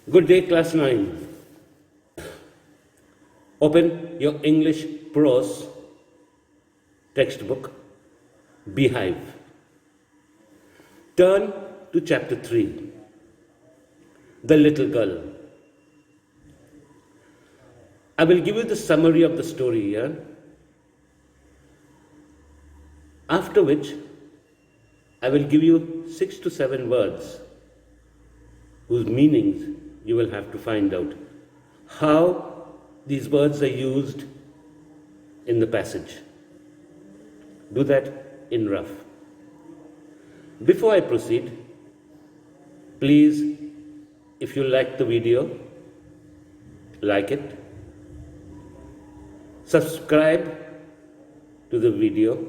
Good day, class 9. Open your English prose textbook, Beehive. Turn to chapter 3, The Little Girl. I will give you the summary of the story here, after which I will give you 6 to 7 words whose meanings you will have to find out. How these words are used in the passage. Do that in rough. Before I proceed, please, if you like the video, like it, subscribe to the video,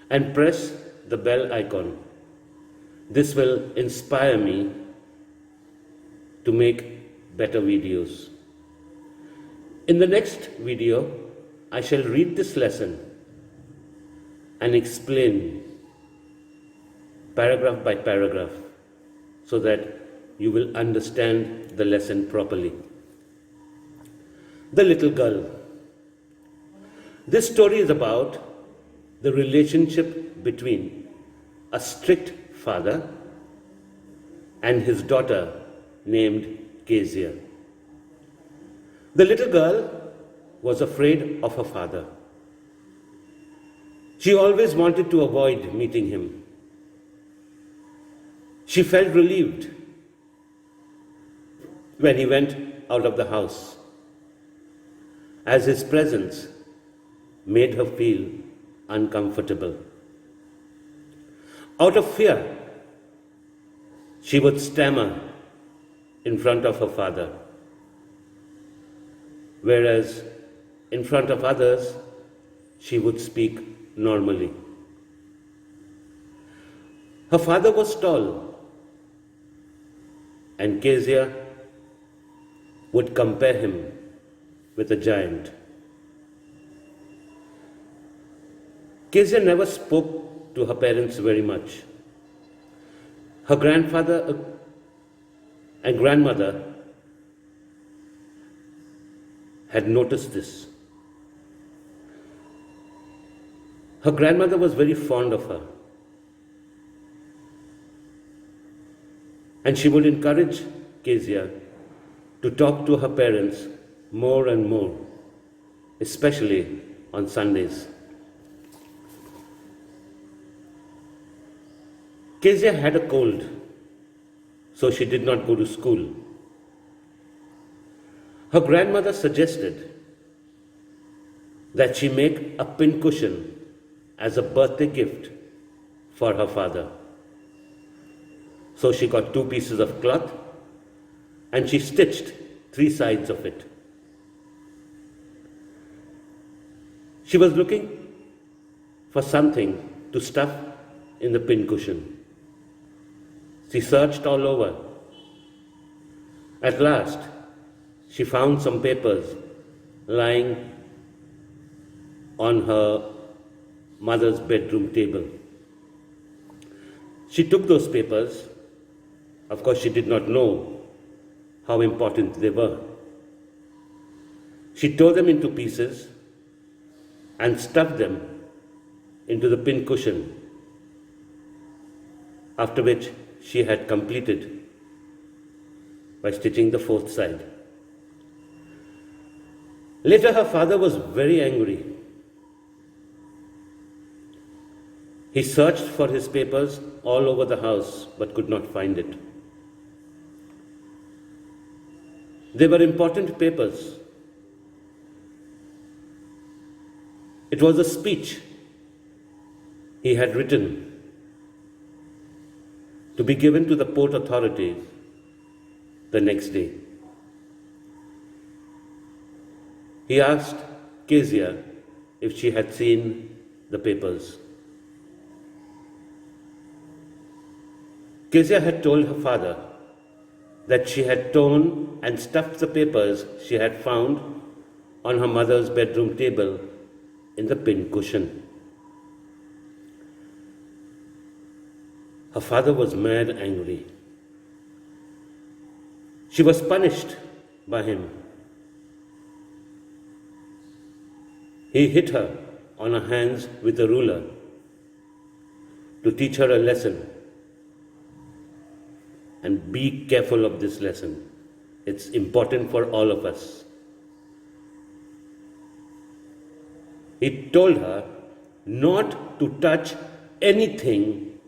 and press the bell icon. This will inspire me to make better videos. In the next video, I shall read this lesson and explain paragraph by paragraph so that you will understand the lesson properly. The Little Girl. This story is about the relationship between a strict father and his daughter named Kezia. The little girl was afraid of her father. She always wanted to avoid meeting him. She felt relieved when he went out of the house, as his presence made her feel uncomfortable. Out of fear, she would stammer in front of her father, whereas in front of others, she would speak normally. Her father was tall, and Kezia would compare him with a giant. Kezia never spoke to her parents very much. Her grandfather and grandmother had noticed this. Her grandmother was very fond of her, and she would encourage Kezia to talk to her parents more and more, especially on Sundays. Kezia had a cold, so she did not go to school. Her grandmother suggested that she make a pincushion as a birthday gift for her father. So she got 2 pieces of cloth and she stitched 3 sides of it. She was looking for something to stuff in the pincushion. She searched all over. At last, she found some papers lying on her mother's bedroom table. She took those papers. Of course, she did not know how important they were. She tore them into pieces and stuffed them into the pincushion, after which she had completed by stitching the 4th side. Later, her father was very angry. He searched for his papers all over the house but could not find it. They were important papers. It was a speech he had written to be given to the port authorities the next day. He asked Kezia if she had seen the papers. Kezia had told her father that she had torn and stuffed the papers she had found on her mother's bedroom table in the pincushion. Her father was mad angry. She was punished by him. He hit her on her hands with a ruler to teach her a lesson. And be careful of this lesson. It's important for all of us. He told her not to touch anything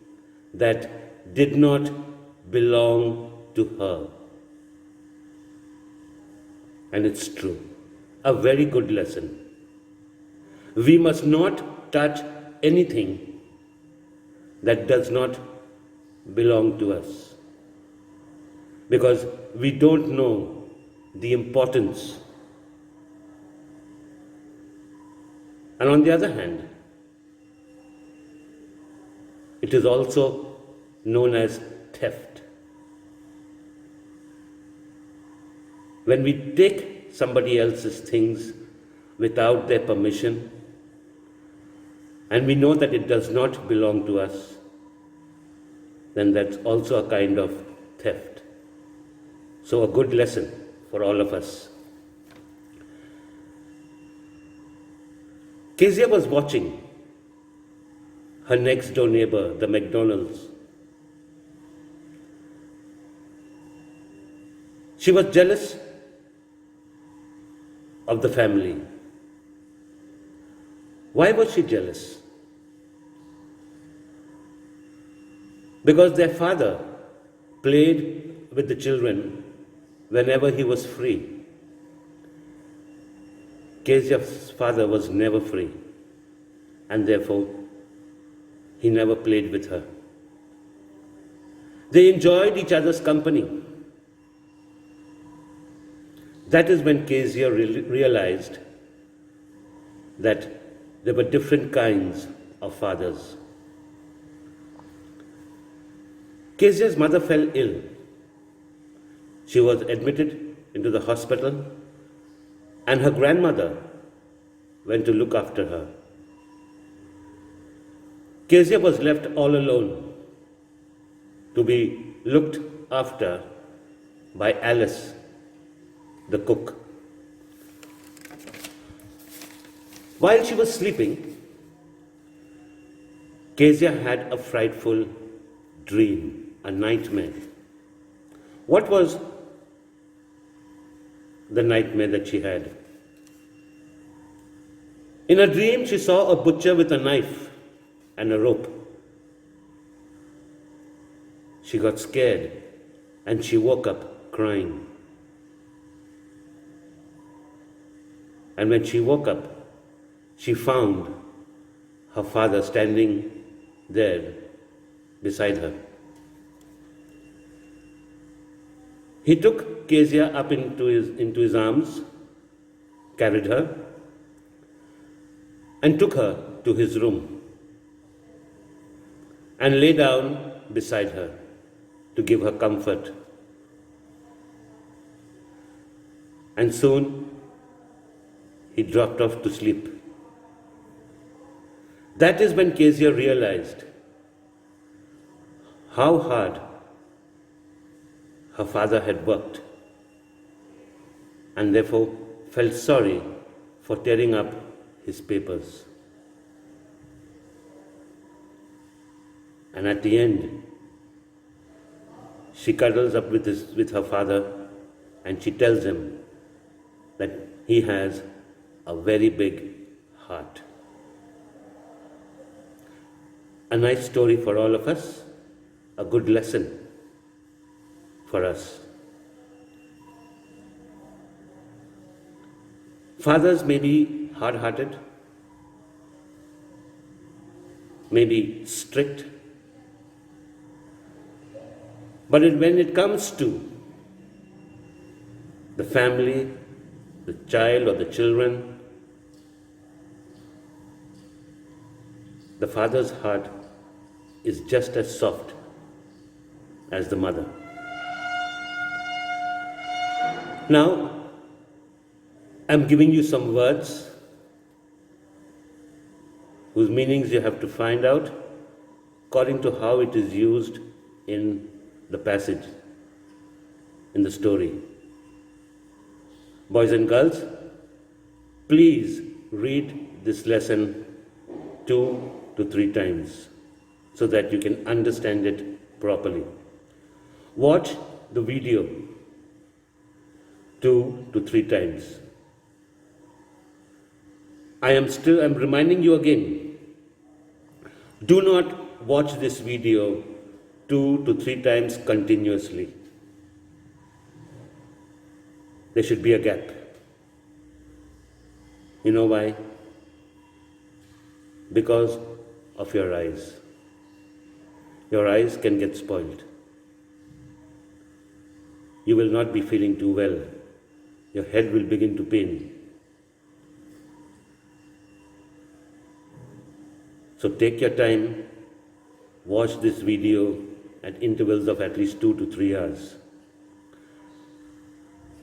that did not belong to her. And it's true. A very good lesson. We must not touch anything that does not belong to us. Because we don't know the importance. And on the other hand, it is also known as theft. When we take somebody else's things without their permission, and we know that it does not belong to us, then that's also a kind of theft. So a good lesson for all of us. Kezia was watching her next door neighbor, the McDonald's. She was jealous of the family. Why was she jealous? Because their father played with the children whenever he was free. Kezia's father was never free, and therefore he never played with her. They enjoyed each other's company. That is when Kezia realized that there were different kinds of fathers. Kezia's mother fell ill. She was admitted into the hospital, and her grandmother went to look after her. Kezia was left all alone to be looked after by Alice, the cook. While she was sleeping, Kezia had a frightful dream, a nightmare. What was the nightmare that she had? In a dream, she saw a butcher with a knife and a rope. She got scared and she woke up crying. And when she woke up, she found her father standing there beside her. He took Kezia up into his arms, carried her, and took her to his room and lay down beside her to give her comfort. And soon he dropped off to sleep. That is when Kezia realized how hard her father had worked, and therefore felt sorry for tearing up his papers. And at the end, she cuddles up with her father and she tells him that he has a very big heart. A nice story for all of us, a good lesson for us. Fathers may be hard-hearted, may be strict, but when it comes to the family, the child or the children, the father's heart is just as soft as the mother. Now, I'm giving you some words whose meanings you have to find out according to how it is used in the passage. in the story. Boys and girls, please read this lesson 2 to 3 times so that you can understand it properly. Watch the video 2 to 3 times. I'm reminding you again, do not watch this video 2 to 3 times continuously. There should be a gap. You know why? Because of your eyes. Your eyes can get spoiled. You will not be feeling too well. Your head will begin to pain. So take your time, watch this video at intervals of at least 2 to 3 hours.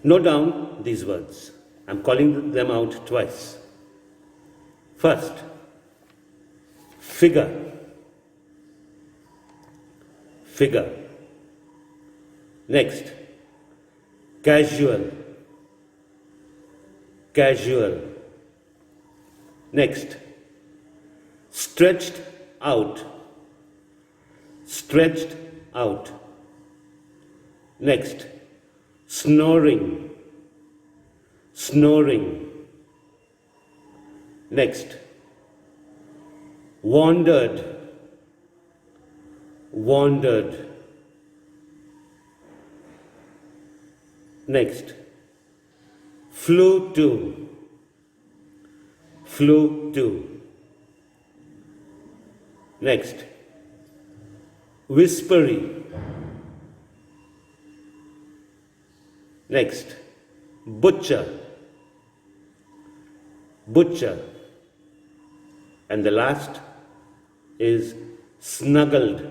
Note down these words. I'm calling them out twice. First, figure. Figure. Next, casual. Casual. Next, stretched out. Stretched out. Next, snoring. Snoring. Next, wandered. Wandered. Next, flew to. Flew to. Next, whispery. Next, butcher. Butcher. And the last is snuggled.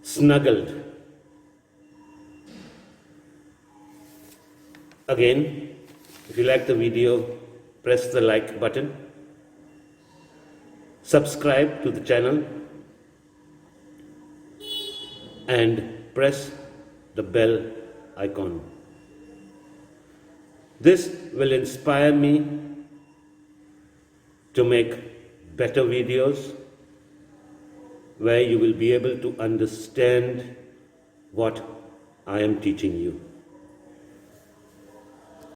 Snuggled. Again, if you like the video, press the like button. Subscribe to the channel and press the bell icon. This will inspire me to make better videos where you will be able to understand what I am teaching you.